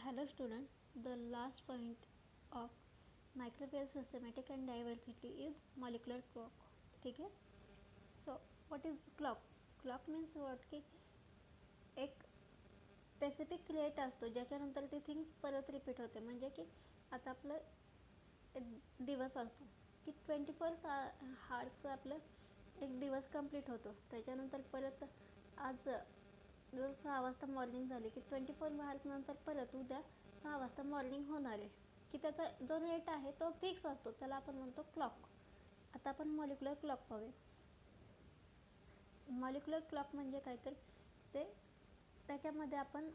Hello student, the last point of microbial systematic and diversity is molecular clock. ठीक है. So what is clock? Clock means what की एक specific rate असतो ज्याच्यानंतर ती thing परत repeat होते. म्हणजे की आता आपलं दिवस असतो की 24 हार्सचं आपलं एक दिवस कंप्लीट होतो. त्याच्यानंतर परत आज जर 6 वाजता मॉर्निंग झाली की 24 हार्स नंतर परत उद्या 6 वाजता मॉर्निंग होणार आहे की त्याचा जो रेट आहे तो फिक्स असतो, त्याला आपण म्हणतो क्लॉक. आता आपण मॉलिक्युलर क्लॉक पाहूया. मॉलिक्युलर क्लॉक म्हणजे काय तर ते त्याच्यामध्ये आपण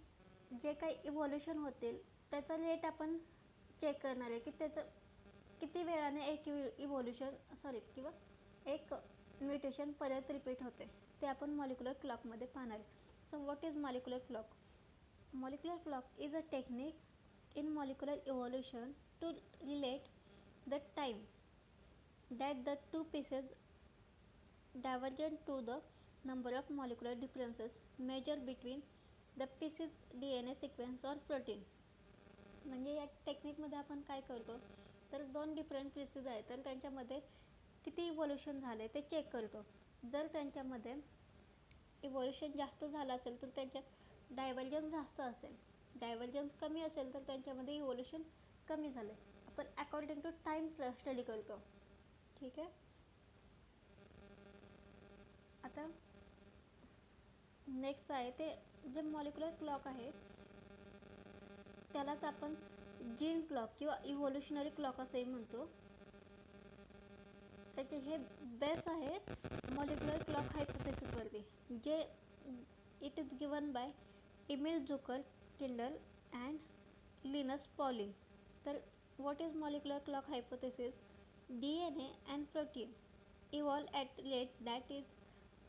जे काही इव्हॉल्युशन होतील त्याचा रेट आपण चेक करणार आहे की त्याचं किती वेळाने एक किंवा एक म्युटेशन परत रिपीट होते ते आपण मॉलिक्युलर क्लॉकमध्ये पाहणार आहे. So what is molecular clock? Molecular clock is a technique in molecular evolution to relate the time that the two pieces divergent to the number of molecular differences measured between the pieces DNA sequence or protein. म्हणजे या टेक्निकमध्ये आपण काय करतो तर दोन different pieces आहेत तर त्यांच्यामध्ये किती इव्हॉल्युशन झाले ते चेक करतो. जर त्यांच्यामध्ये इव्हॉल्युशन जास्त झालं असेल तर त्यांच्यात डायव्हर्जन्स जास्त असेल, डायव्हर्जन्स कमी असेल तर त्यांच्यामध्ये इव्हॉल्युशन कमी झाले. आपण अकॉर्डिंग टू टाइम स्टडी करतो. ठीक आहे. आता नेक्स्ट आहे ते जे मॉलिक्युलर क्लॉक आहे त्यालाच आपण जीन क्लॉक किंवा इव्हॉल्युशनरी क्लॉक असेही म्हणतो. त्याचे हे बेस आहे मॉलिक्युलर क्लॉक हायपोथेसिसवरती, जे it is given by Emile Zuckerkandl and Linus Pauling. तर what is molecular clock hypothesis? DNA and protein evolve at rate that is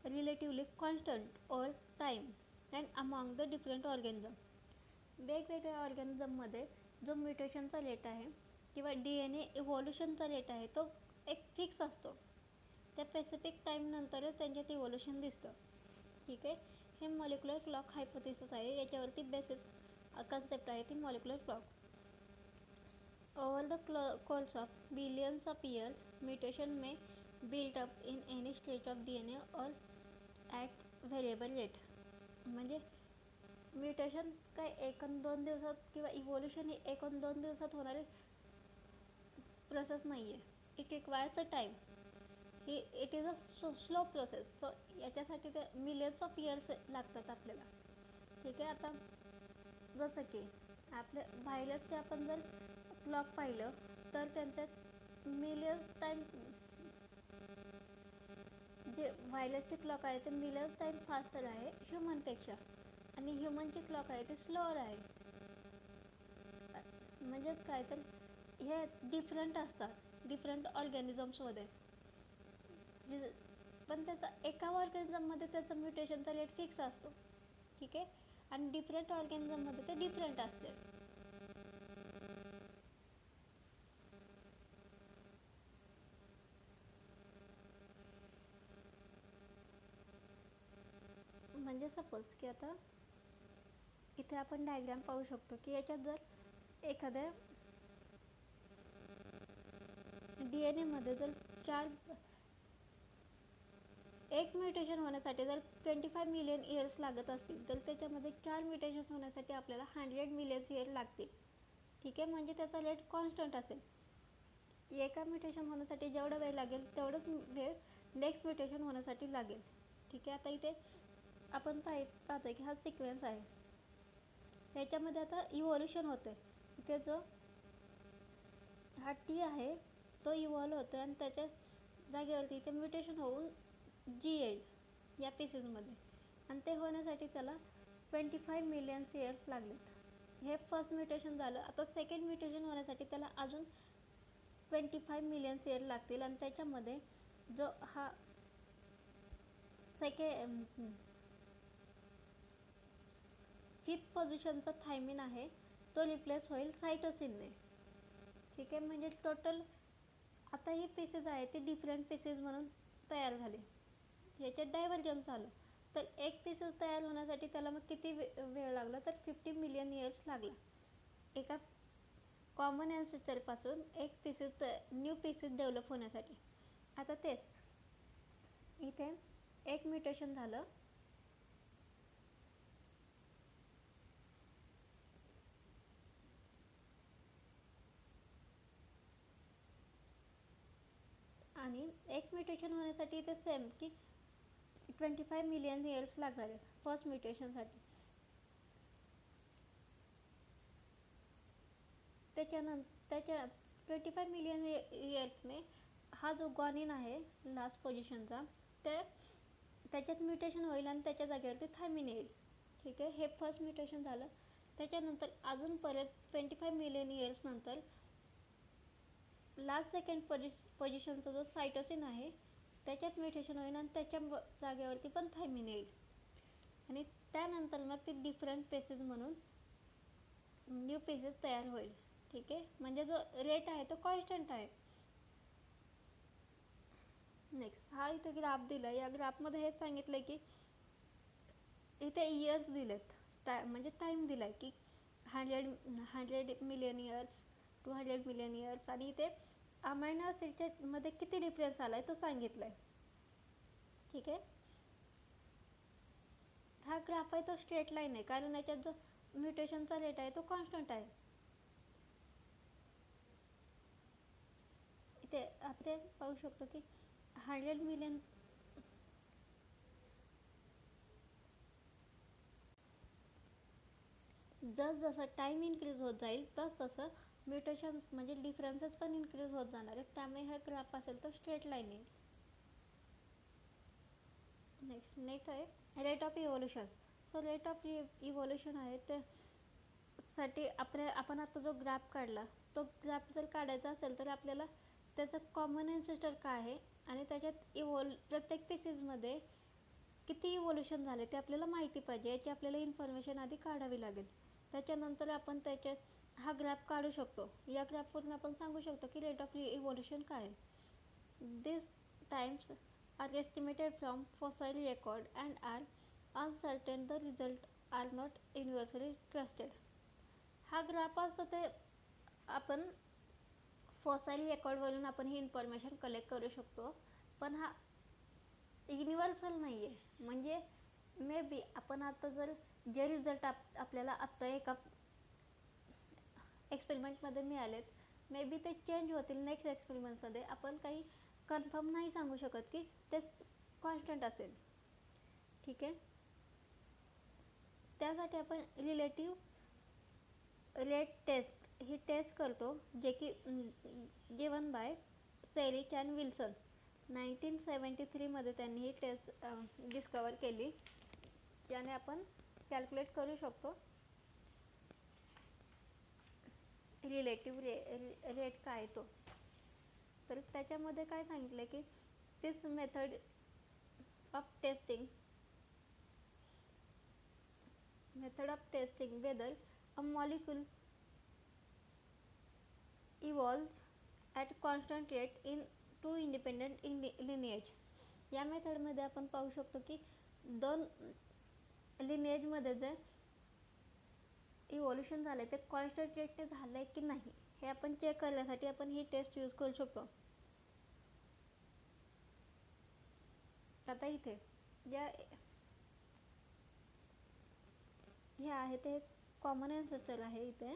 relatively constant over time and among the different organisms. वेगवेगळ्या ऑर्गॅनिझममध्ये जो म्युटेशनचा rate आहे किंवा DNA इव्हॉल्युशनचा rate आहे तो एक fix असतो. त्या स्पेसिफिक टाईम नंतरच त्यांच्यात इव्हॉल्युशन दिसतं. ठीक आहे. हे मॉलिक्युलर क्लॉक हायपोथेसिस आहे. याच्यावरती बेसिस कन्सेप्ट आहे ती molecular clock. Over the course of billions of years, mutation may build up in any stage of DNA or at variable rate. म्हणजे म्युटेशन काय 1-2 दिवसात किंवा इव्हॉल्युशन ही 1-2 दिवसात होणारी प्रोसेस नाही आहे. It requires a time. It is a slow process. So याच्यासाठी ते मिलियन्स ऑफ इयर्स लागतात आपल्याला. ठीक आहे. आता जसं की आपल्या व्हायरसचे आपण जर क्लॉक पाहिलं तर त्यांच्यात मिलियन्स टाईम जे व्हायरसचे क्लॉक आहे ते मिलियन्स टाईम फास्टर आहे ह्युमनपेक्षा आणि ह्युमनची क्लॉक आहे ते स्लोअर आहे. म्हणजेच काय तर हे डिफरंट असतात डिफरंट ऑर्गॅनिझम्समध्ये, पण त्याचा एका ऑर्गॅनिझममध्ये त्याचा म्युटेशनचा रेट फिक्स असतो. ठीक आहे. आणि डिफरंट ऑर्गॅनिझममध्ये ते डिफरंट असते. म्हणजे सपोज की आता इथे आपण डायग्राम पाहू शकतो की याच्यात जर एखाद्या DNA मध्ये जर एक म्युटेशन होण्यासाठी जर 25 मिलियन इयर्स लागत असतील तर त्याच्यामध्ये 4 म्युटेशन्स होण्यासाठी आपल्याला 100 मिलियन इयर लागतील. ठीक आहे. म्हणजे त्याचा रेट कॉन्स्टंट असेल. एका म्युटेशन होण्यासाठी जेवढा वेळ लागेल तेवढंच वेळ नेक्स्ट म्युटेशन होण्यासाठी लागेल. ठीक आहे. आता इथे आपण पाहतोय की हा सिक्वेन्स आहे. याच्यामध्ये आता इव्हॉल्युशन होतंय. इथे जो हा T आहे तो इव्हॉल्व होतोय आणि त्याच्या जागेवरती इथे म्युटेशन होऊन G येईल या पीसेसमध्ये आणि ते होण्यासाठी त्याला 25 मिलियन इयर्स लागलेत. हे फर्स्ट म्युटेशन झालं. आता सेकंड म्युटेशन होण्यासाठी त्याला अजून 25 मिलियन इयर लागतील आणि त्याच्यामध्ये जो हा फिफ्थ पोझिशनचा थायमिन आहे तो रिप्लेस होईल सायटोसिनने. ठीक आहे. म्हणजे टोटल आता ही पीसेस आहे ती डिफरंट पीसेस म्हणून तयार झाले. याच्यात डायव्हर्जन्स झालं तर एक पीसेस तयार होण्यासाठी त्याला मग किती वेळ लागला तर 50 मिलियन इयर्स लागला. एका कॉमन पासून एक पीसेस न्यू पीसेस डेव्हलप होण्यासाठी. आता तेच इथे एक म्युटेशन झालं आणि एक म्युटेशन होण्यासाठी इथे सेम की 25 मिलियन इयर्स लागणार आहे फर्स्ट म्युटेशनसाठी. त्याच्या 25 मिलियन इयर्सने हा जो गॉनिन आहे लास्ट पोझिशनचा त्याच्यात म्युटेशन होईल आणि त्याच्या जागेवरती थायमिन येईल. ठीक आहे, हे फर्स्ट म्युटेशन झालं. त्याच्यानंतर अजून परत 25 मिलियन इयर्स नंतर लास्ट सेकंड पोझिशनचा जो सायटोसिन आहे त्याच्यात म्युटेशन होईल आणि त्याच्या जागेवरती पण थायमिन येईल आणि त्यानंतर मग ते डिफरंट पेसेस म्हणून न्यू पीसेस तयार होईल. ठीक आहे, म्हणजे जो रेट आहे तो कॉन्स्टंट आहे. नेक्स्ट हा इथे ग्राफ दिला. या ग्राफमध्ये हे सांगितलं की इथे इयर्स दिलेत, म्हणजे टाइम दिलाय की 100 मिलियन इयर्स, 200 मिलियन इयर्स आणि इथे अमायनो ॲसिडच्या मध्ये किती डिफरन्स आलाय तो सांगितलाय. ठीक आहे, हा ग्राफ आहे तो स्ट्रेट लाईन आहे कारण याच्यात जो म्युटेशनचा रेट आहे तो कॉन्स्टंट आहे. इथे आपण पाहू शकतो की 100 मिलियन जसं टाइम इन्क्रीज होत जाईल तसं म्युटेशन्स म्हणजे डिफरन्सेस पण इन्क्रीज होत जाणार आहेत. त्यामुळे हा ग्राफ असेल तो स्ट्रेट लाईन येईल. नेक्स्ट आहे rate of evolution. So rate of evolution आहे त्यासाठी आपण आता जो ग्राफ काढला तो ग्राफ जर काढायचा असेल तर आपल्याला त्याचं कॉमन ॲन्सेस्टर काय आहे आणि त्याच्यात प्रत्येक पीसेसमध्ये किती इव्होल्युशन झाले ते आपल्याला माहिती पाहिजे. याची आपल्याला इन्फॉर्मेशन आधी काढावी लागेल. त्याच्यानंतर आपण त्याच्यात हा ग्राफ काढू शकतो. या ग्राफवरून आपण सांगू शकतो की रेट ऑफ इव्होल्युशन काय आहे. दिस times are estimated from fossil record and are uncertain. The result are not universally trusted. हा ग्राफ असतो ते आपण फॉसाईल रेकॉर्डवरून आपण ही इन्फॉर्मेशन कलेक्ट करू शकतो, पण हा युनिव्हर्सल नाही आहे. म्हणजे मे बी आपण आता जर जे रिझल्ट आपल्याला आत्ता एका एक्सपेरिमेंटमध्ये मिळालेत मे बी ते चेंज होतील नेक्स्ट एक्सपेरिमेंटमध्ये. आपण काही कन्फर्म नाही सांगू शकत की ते कॉन्स्टंट असेल. ठीक आहे, त्यासाठी आपण रिलेटिव्ह रेट टेस्ट ही टेस्ट करतो जे की गिवन बाय सेरिच अँड विल्सन. 1973 मध्ये त्यांनी ही टेस्ट डिस्कवर केली, ज्याने आपण कॅल्क्युलेट करू शकतो रिलेटिव्ह रेट काय तो. तर त्याच्यामध्ये काय सांगितलं की this method of testing whether a molecule evolves at constant rate in two independent lineage. या मेथडमध्ये आपण पाहू शकतो की दोन लिनिएजमध्ये जे इव्होल्युशन झाले ते कॉन्स्टंट रेटने झालंय की नाही हे आपण चेक करण्यासाठी आपण ही टेस्ट यूज करू शकतो. आता इथे हे आहे ते कॉमन ॲन्सेस्टर आहे. इथे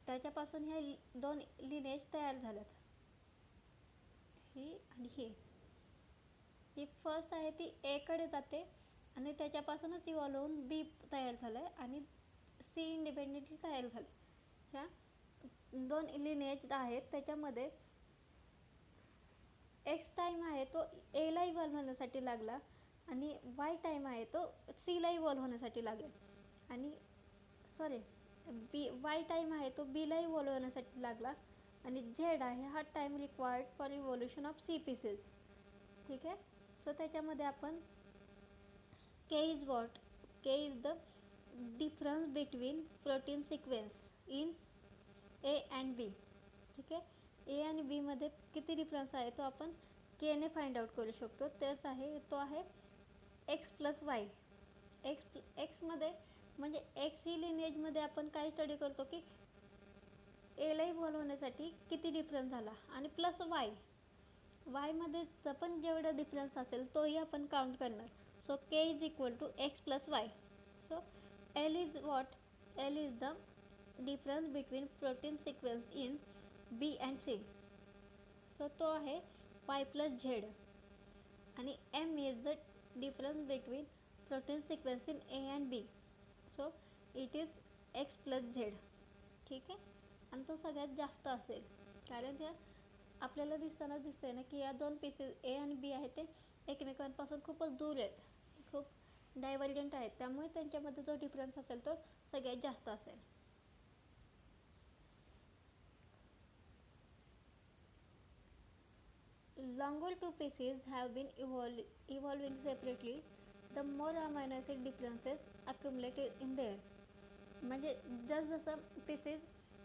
त्याच्यापासून हे दोन लिनेज तयार झाल्यात, ही आणि ही फर्स्ट आहे ती ए कडे जाते आणि त्याच्यापासूनच इव्हॉल्व होऊन बी तयार झालंय आणि सी इंडिपेंडेंटली तयार झालं. ह्या दोन लिनेज आहेत त्याच्यामध्ये एक्स टाइम आहे तो ए ला इव्हॉल्व होण्यासाठी लागला आणि वाय टाइम आहे तो सी ला इव्हॉल्व होण्यासाठी लागेल आणि वाय टाइम आहे तो बी ला इव्हॉल्व होण्यासाठी लागला आणि झेड आहे हा time required for evolution of species. ठीक आहे, सो त्याच्यामध्ये आपण K is the difference between protein sequence in A and B. ठीक आहे, ए आणि बी मध्ये किती डिफरन्स आहे तो आपण के ने फाइंड आउट करू शकतो. तो आहे एक्स प्लस वाय. एक्स मध्ये म्हणजे एक्स ही लिनिएजमध्ये आपण काय स्टडी करतो की एला इव्हॉल्व होण्यासाठी किती डिफरन्स झाला, आणि प्लस वायमध्ये पण जेवढा डिफरन्स असेल तोही आपण काउंट करणार. So K is equal to X plus Y. So L is what, L is the difference between protein sequence in B and C. So तो आहे वाय प्लस झेड. आणि M is the difference between protein sequence in A and B. So it is X plus Z. ठीक आहे. आणि तो सगळ्यात जास्त असेल कारण ह्या आपल्याला दिसतंय ना की या दोन पीसेस ए आणि बी आहेत ते एकमेकांपासून खूपच दूर आहेत, खूप डायव्हर्जंट आहेत, त्यामुळे त्यांच्यामध्ये जो डिफरन्स असेल तो सगळ्यात जास्त असेल. Longer two pieces have been evolving separately, the more amino acid differences accumulated in there. म्हणजे जसं पीसेस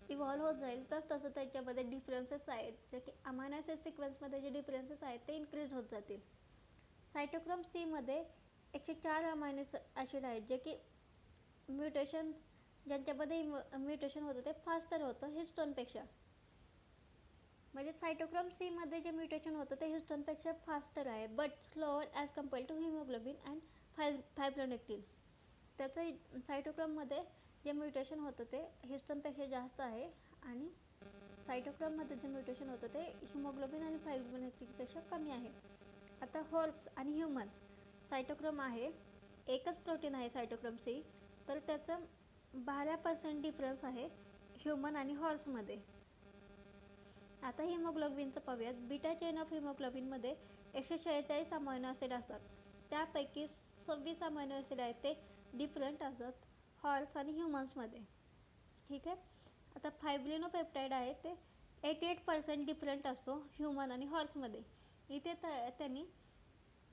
इव्हॉल्व होत जाईल तसं त्याच्यामध्ये डिफरन्सेस आहेत, जे की अमायनो ॲसिड सिक्वेन्समध्ये जे डिफरन्सेस आहेत ते इन्क्रीज होत जातील. सायटोक्रोम सीमध्ये 104 अमायनो ॲसिड आहेत जे की म्युटेशन, ज्यांच्यामध्ये म्युटेशन होतं ते फास्टर होतं हिस्टोनपेक्षा. म्हणजे सायटोक्रोम सीमध्ये जे म्युटेशन होतं ते हिस्टोनपेक्षा फास्टर आहे, but slower as compare to haemoglobin and fibronectin. त्याचं सायटोक्रोममध्ये जे म्युटेशन होतं ते हिस्टोनपेक्षा जास्त आहे, आणि सायटोक्रोममध्ये जे म्युटेशन होतं ते हिमोग्लोबिन आणि फायब्रोनेक्टिनपेक्षा कमी आहे. आता हॉर्स आणि ह्युमन सायटोक्रोम आहे, एकच प्रोटीन आहे सायटोक्रोम सी, तर त्याचं 12% डिफरन्स आहे ह्युमन आणि हॉर्समध्ये. आता हिमोग्लोबिनचं पाहूयात. बीटा चेन ऑफ हिमोग्लोबिनमध्ये 146 अमायनो ॲसिड असतात, त्यापैकी 26 अमायनो ॲसिड आहेत ते डिफरंट असतात हॉर्स आणि ह्युमन्समध्ये. ठीक आहे. आता फायब्रिनोपेप्टाईड आहे ते 88% डिफरंट असतो ह्युमन आणि हॉर्समध्ये. इथे त्यांनी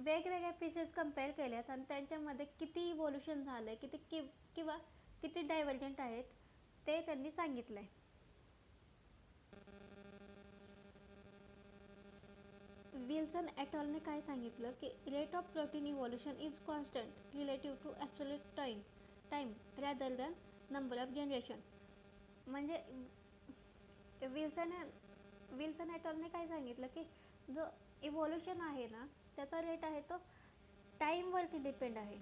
वेगवेगळ्या पीसेस कम्पेअर केल्यात आणि त्यांच्यामध्ये किती इव्होल्युशन झालं आहे, किंवा किती डायव्हर्जंट आहेत ते त्यांनी सांगितलं आहे. विल्सन एटॉलने काय सांगितलं की rate of protein evolution is constant relative to absolute time rather than number of generation. म्हणजे विल्सन एटॉलने काय सांगितलं की जो इव्होल्युशन आहे ना त्याचा रेट आहे तो टाईमवरती डिपेंड आहे,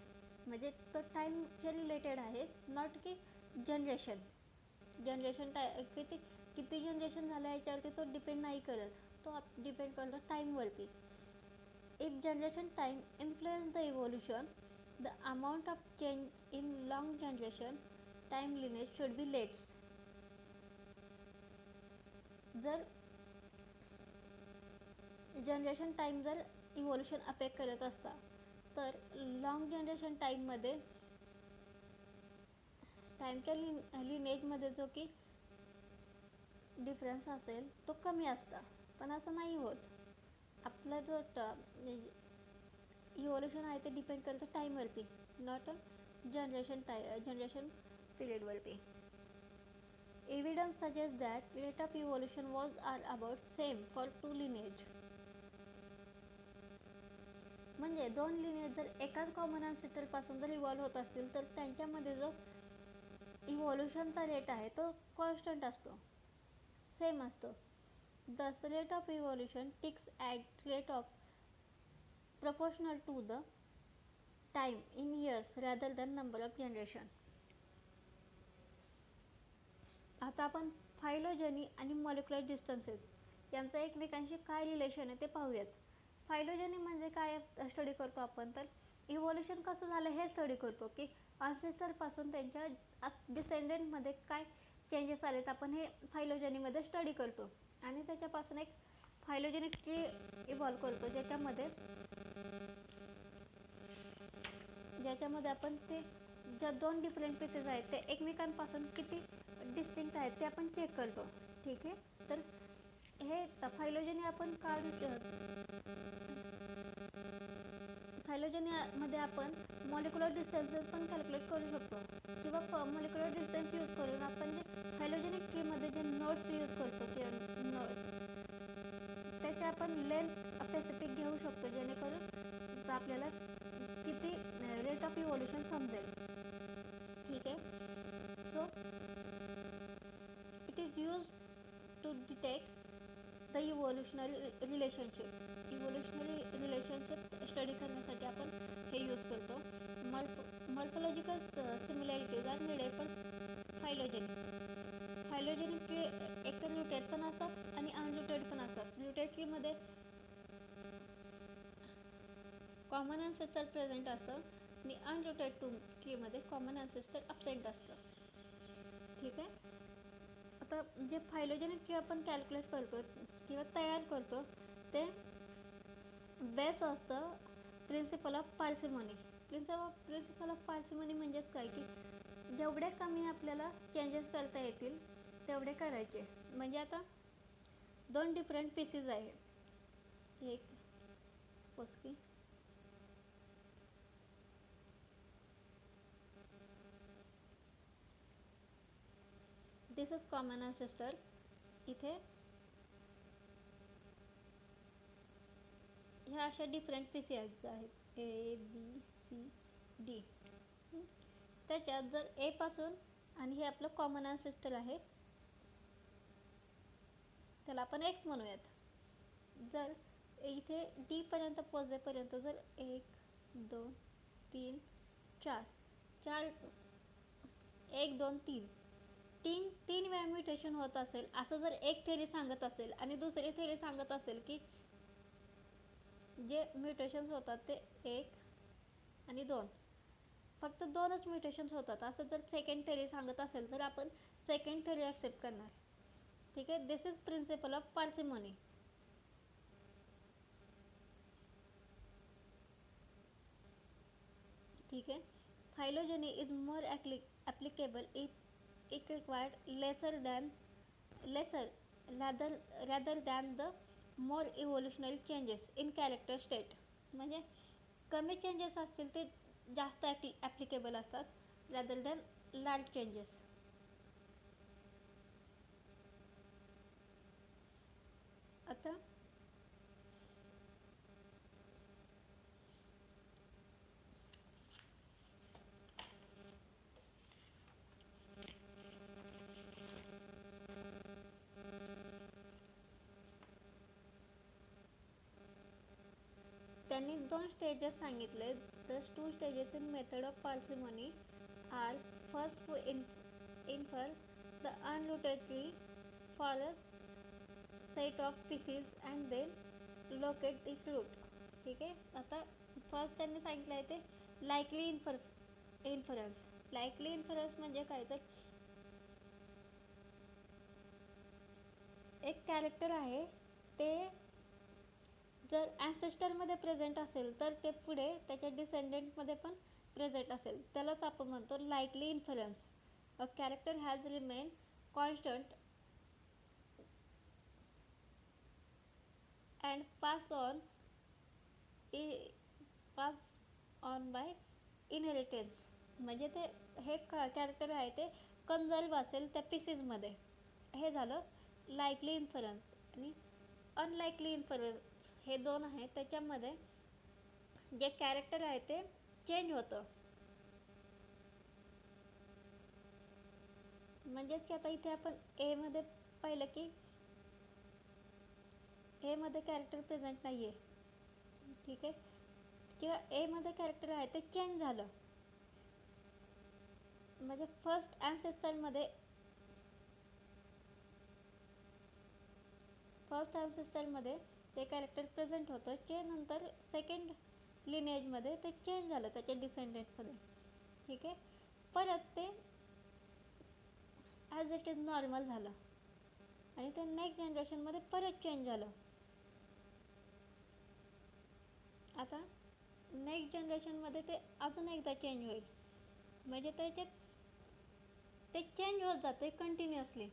म्हणजे तो टाईमच्या रिलेटेड आहे, नॉट की जनरेशन किती जनरेशन झालं याच्यावरती तो डिपेंड नाही करत, तो डिपेंड करतो टाईमवरती. If generation time influence the evolution, the amount of change in long generation time lineage should be lets. जर जनरेशन टाईम जर इव्होल्युशन अफेक्ट करत असता तर लॉंग जनरेशन टाईममध्ये टाईमच्या लिनेजमध्ये जो की डिफरन्स असेल तो कमी असता, पण असं नाही होत. आपला जो इव्होल्युशन आहे ते डिपेंड करतं टाईमवरती, नॉट जनरेशन पिरियडवरती. Evidence suggests that rate of evolution was about same for two lineage. म्हणजे दोन लिनिएज जर एकाच कॉमन अँसेस्टर पासून जर इव्हॉल्व होत असतील तर त्यांच्यामध्ये जो इव्होल्युशनचा रेट आहे तो कॉन्स्टंट असतो, सेम असतो. Thus rate of evolution ticks at rate of proportional to the time in years rather than number of generation. आता आपण फायलोजेनी आणि मॉलिक्युलर डिस्टन्सेस यांचं एकमेकांशी काय रिलेशन आहे ते पाहूयात. फायलोजेनी म्हणजे काय स्टडी करतो आपण, तर इव्होल्युशन कसं झालं हे स्टडी करतो की अँसेस्टरपासून त्यांच्या डिसेंडंटमध्ये काय चेंजेस आलेत, आपण हे फायलोजेनीमध्ये स्टडी करतो. आणि त्याच्यापासून एक फायलोजेनिक ट्री इव्हॉल्व करतो ज्याच्यामध्ये आपण ते ज्या दोन डिफरंट पीसेस आहेत ते एकमेकांपासून किती डिस्टिंक्ट आहेत ते आपण चेक करतो. ठीक आहे. तर हे फायलोजेनी आपण फायलोजेनीमध्ये आपण मॉलिक्युलर डिस्टन्सेस पण कॅल्क्युलेट करू शकतो, किंवा मॉलिक्युलर डिस्टन्स यूज करून आपण जे फायलोजेनिक ट्रीमध्ये जे नोट्स यूज करतो त्याचे आपण लेंथ स्पेसिफिक घेऊ शकतो, जेणेकरून आपल्याला किती रेट ऑफ इव्होल्युशन समजेल. ठीक आहे. So it is use to detect the evolutionary relationship study करण्यासाठी आपण हे यूज करतो. मॉर्फोलॉजिकल सिमिलॅरिटीज आर मिळेल पण फायलोजेनिक ट्री एकतर ल्युटेड पण असतात आणि अनल्युटेड पण असतात. ल्युटेड ट्रीमध्ये कॉमन अँसेस्टर प्रेझेंट असतं आणि अनल्युटेड ट्रीमध्ये कॉमन अँसेस्टर अब्सेंट असतं. ठीक आहे. आता जे फायलोजेनिक ट्री आपण कॅल्क्युलेट करतो किंवा तयार करतो ते बेस असतं principle of parsimony. Principle of parsimony म्हणजेच काय की जेवढे कमी आपल्याला चेंजेस करता येतील तेवढे करायचे. म्हणजे आता 2 डिफरंट पीसेस आहे. एक की दिस इज कॉमन अँसेस्टर. इथे ह्या अशा डिफरंट पीसेस आहेत A B C D. त्याच्यात जर ए पासून आणि हे आपलं कॉमन अँसेस्टर आहे त्याला आपण एक्स म्हणूयात. जर इथे डी पर्यंत पोहोचेपर्यंत जर 1 2 3 4 1 2 3 वेळा म्युटेशन होत असेल असं जर एक थेरी सांगत असेल आणि दुसरी थेरी सांगत असेल की जे म्युटेशन्स होतात ते 1 आणि 2 फक्त 2च म्युटेशन्स होतात असं जर सेकंड थेरी सांगत असेल तर आपण सेकंड थेरी ॲक्सेप्ट करणार. ठीक आहे. This is principle of parsimony. ठीक आहे. Phylogeny is more applicable if it required rather than the more evolutionary changes in character state. म्हणजे कमी चेंजेस असतील ते जास्त ॲप्लिकेबल असतात rather than large changes. आता त्यांनी 2 स्टेजेस सांगितले. The 2 stages in method of parsimony are first to infer the unrooted tree for a set of pieces and then locate its root. ठीक आहे. आता फर्स्ट त्यांनी सांगितलं आहे ते लाईकली इन्फरन्स. लाईकली इन्फरन्स म्हणजे काय तर एक कॅरेक्टर आहे ते जर ॲन्सेस्टरमध्ये प्रेझेंट असेल तर ते पुढे त्याच्या डिसेंडंटमध्ये पण प्रेझेंट असेल त्यालाच आपण म्हणतो likely inference. A character has remain constant and pass on by inheritance. म्हणजे ते हे कॅरेक्टर आहे ते कन्झर्व असेल त्या पीसेसमध्ये. हे झालं लाईकली इन्फरन्स. आणि अनलाईकली इन्फरन्स हे 2 आहेत. त्याच्यामध्ये जे कॅरेक्टर आहे ते चेंज होतं. म्हणजेच की आता इथे आपण ए मध्ये पाहिलं की ए मध्ये कॅरेक्टर प्रेझेंट नाही आहे. ठीक आहे. किंवा ए मध्ये कॅरेक्टर आहे ते चेंज झालं. म्हणजे फर्स्ट ॲन्सेस्टरमध्ये ते कॅरेक्टर प्रेझेंट होतं जे नंतर सेकंड लिनेजमध्ये ते चेंज झालं त्याच्या डिसेंडंटमध्ये. ठीक आहे. परत ते ॲज इट इज नॉर्मल झालं आणि ते नेक्स्ट जनरेशनमध्ये परत चेंज झालं. आता नेक्स्ट जनरेशनमध्ये ते अजून एकदा चेंज होईल. म्हणजे त्याच्यात ते चेंज होत जाते कंटिन्युअसली.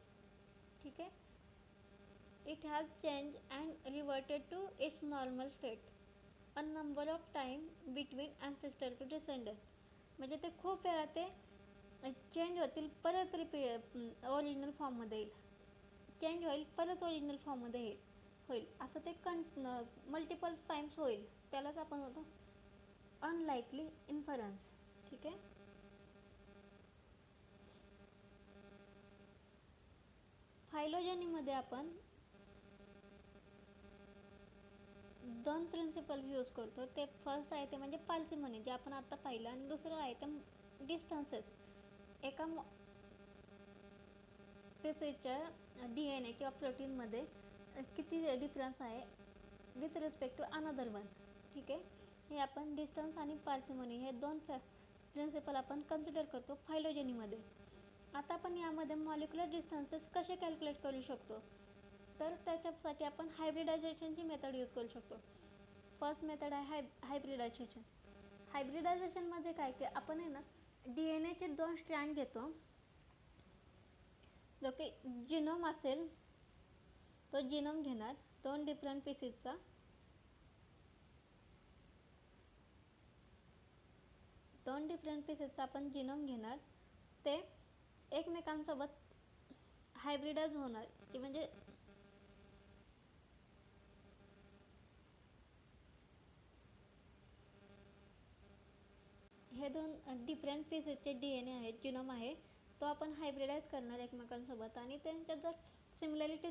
ठीक आहे. It has changed and reverted to its normal state a number of times between ancestor to descendant. म्हणजे ते खूप वेळा ते चेंज होतील परत ओरिजिनल फॉर्ममध्ये येईल. चेंज होईल परत ओरिजिनल फॉर्ममध्ये होईल असं ते मल्टिपल टाइम्स होईल. त्यालाच आपण म्हणतो अनलाईकली इन्फरन्स. ठीक आहे. फायलोजेनीमध्ये आपण दोन प्रिन्सिपल यूज करतो. ते फर्स्ट आहे ते म्हणजे पार्सिमनी, जे आपण आता पाहिलं, आणि दुसरं आहे ते डिस्टन्सेस. एका स्पेसिसच्या DNA किंवा प्रोटीनमध्ये किती डिफरन्स आहे with respect to another one. ठीक आहे, हे आपण डिस्टन्स आणि पार्सिमनी हे दोन प्रिन्सिपल आपण कन्सिडर करतो फायलोजेनीमध्ये. आता आपण यामध्ये मॉलिक्युलर डिस्टन्सेस कसे कॅल्क्युलेट करू शकतो, तर त्याच्यासाठी आपण हायब्रिडायझेशनची मेथड यूज करू शकतो. फर्स्ट मेथड आहे हायब्रिडायझेशन. हायब्रिडायझेशनमध्ये काय की आपण आहे ना DNAचे दोन स्ट्रँड घेतो. जो की जिनोम असेल तो जिनोम घेणार, दोन डिफरंट पीसेसचा. दोन डिफरंट पीसेसचा आपण जिनोम घेणार, ते एकमेकांसोबत हायब्रिडाइज होणार, की म्हणजे हे दोन डिफरंट पीसेसचे DNA आहेत, जिनोम आहे, तो आपण हायब्रिडाइज करणार एकमेकांसोबत. आणि त्यांच्यात जर सिमिलॅरिटी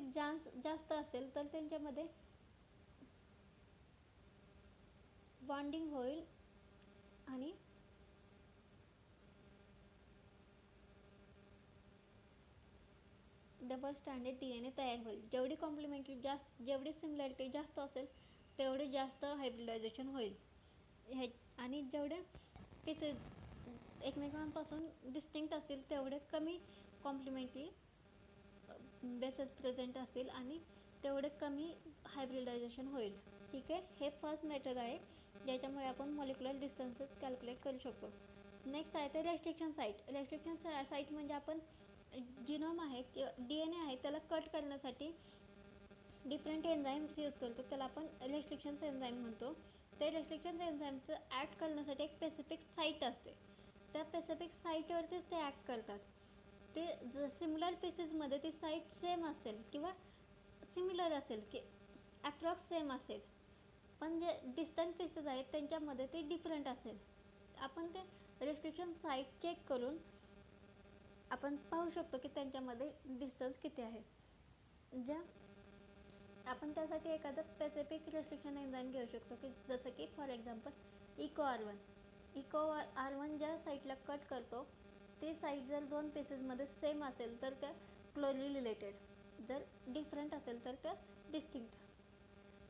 जास्त असेल तर त्यांच्यामध्ये बॉन्डिंग होईल आणि डबल स्टँडर्ड DNA तयार होईल. जेवढी कॉम्प्लिमेंटरी जास्त, जेवढी सिमिलॅरिटी जास्त असेल तेवढे जास्त हायब्रिडायझेशन होईल. आणि जेवढे पीसेस एकमेकांपासून डिस्टिंक्ट असतील तेवढे कमी कॉम्प्लिमेंटरी बेसेस प्रेझेंट असतील आणि तेवढे कमी हायब्रिडायझेशन होईल. ठीक आहे, हे फर्स्ट मेथड आहे ज्याच्यामुळे आपण मॉलिक्युलर डिस्टन्सेस कॅल्क्युलेट करू शकतो. नेक्स्ट आहे ते रेस्ट्रिक्शन साईट. रेस्ट्रिक्शन साईट म्हणजे आपण जिनोम आहे किंवा DNA आहे त्याला कट करण्यासाठी डिफरंट एन्झाईम्स यूज करतो, त्याला आपण रेस्ट्रिक्शन एन्झाईम म्हणतो. ते रेस्ट्रिक्शन एन्झाईमचं ॲक्ट करण्यासाठी एक स्पेसिफिक साईट असते, त्या स्पेसिफिक साईटवरतीच ते ॲक्ट करतात. ते सिमिलर पीसेसमध्ये ती साईट सेम असेल किंवा सिमिलर असेल की ॲप्रॉक्स सेम असेल, पण जे डिस्टंट पीसेस आहेत त्यांच्यामध्ये ते डिफरंट असेल. आपण ते रेस्ट्रिक्शन साईट चेक करून आपण पाहू शकतो की त्यांच्यामध्ये डिस्टन्स किती आहे. ज्या आपण त्यासाठी एखादं स्पेसिफिक रेस्ट्रिक्शन एन्झाईम घेऊ शकतो, की जसं की फॉर एक्झाम्पल EcoR1. EcoR1 ज्या साईटला कट करतो ती साईट जर दोन पीसेसमध्ये सेम असेल तर त्या क्लोजली रिलेटेड, जर डिफरंट असेल तर त्या डिस्टिंक्ट.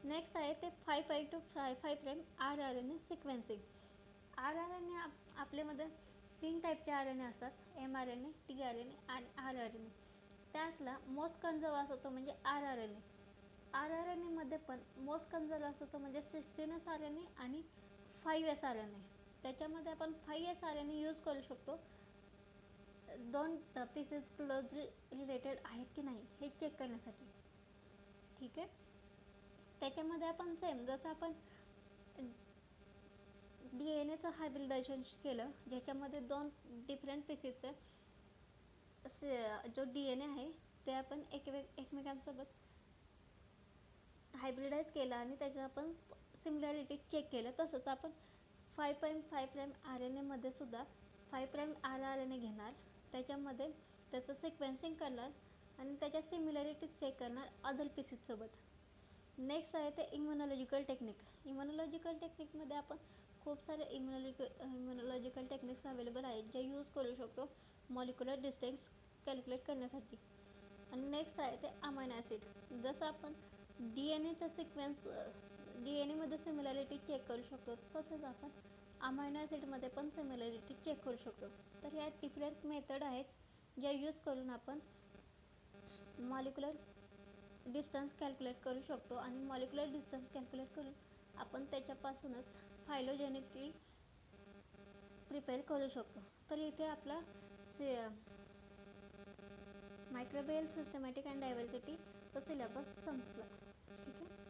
नेक्स्ट आहे ते 5' to 5' rRNA सिक्वेन्सिंग. rRNA आपल्यामध्ये 3 टाईपचे RNA असतात, mRNA, tRNA आणि rRNA. त्यातला मोस्ट कन्झर्व असतो म्हणजे rRNA. rRNA मध्ये पण मोस्ट कन्झर्व असतो म्हणजे 16S RNA आणि 5S RNA. त्याच्यामध्ये आपण 5S RNA यूज करू शकतो दोन पीसेस क्लोजली रिलेटेड आहेत की नाही हे चेक करण्यासाठी. ठीक आहे, त्याच्यामध्ये आपण सेम जसं आपण DNAचं हायब्रिडायझेशन केलं ज्याच्यामध्ये दोन डिफरंट पीसेसचं जो DNA आहे ते आपण एकमेकांसोबत हायब्रिडाइज केलं आणि त्याचं आपण सिमिलॅरिटी चेक केलं, तसंच आपण 5' RNA मध्ये सुद्धा 5' rRNA घेणार, त्याच्यामध्ये त्याचं सिक्वेन्सिंग करणार आणि त्याच्या सिमिलॅरिटी चेक करणार अदर पीसेससोबत. नेक्स्ट आहे ते इम्युनॉलॉजिकल टेक्निक. इम्युनॉलॉजिकल टेक्निकमध्ये आपण खूप सारे इम्युनॉलॉजिकल टेक्निक्स अवेलेबल आहेत जे यूज करू शकतो मॉलिक्युलर डिस्टन्स कॅल्क्युलेट करण्यासाठी. आणि नेक्स्ट आहे ते अमायनो ॲसिड. जसं आपण DNAचा सिक्वेन्स DNAमध्ये सिमिलॅरिटी चेक करू शकतो तसंच आपण अमायनो ॲसिडमध्ये पण सिमिलॅरिटी चेक करू शकतो. तर ह्या डिफरंट मेथड आहेत ज्या यूज करून आपण मॉलिक्युलर डिस्टन्स कॅल्क्युलेट करू शकतो. आणि मॉलिक्युलर डिस्टन्स कॅल्क्युलेट करून आपण त्याच्यापासूनच फायलोजेनेटिकली प्रिपेअर करू शकतो. तर इथे आपला मायक्रोबियल सिस्टमॅटिक अँड डायव्हर्सिटी तो सिलेबस संपला. ठीक आहे.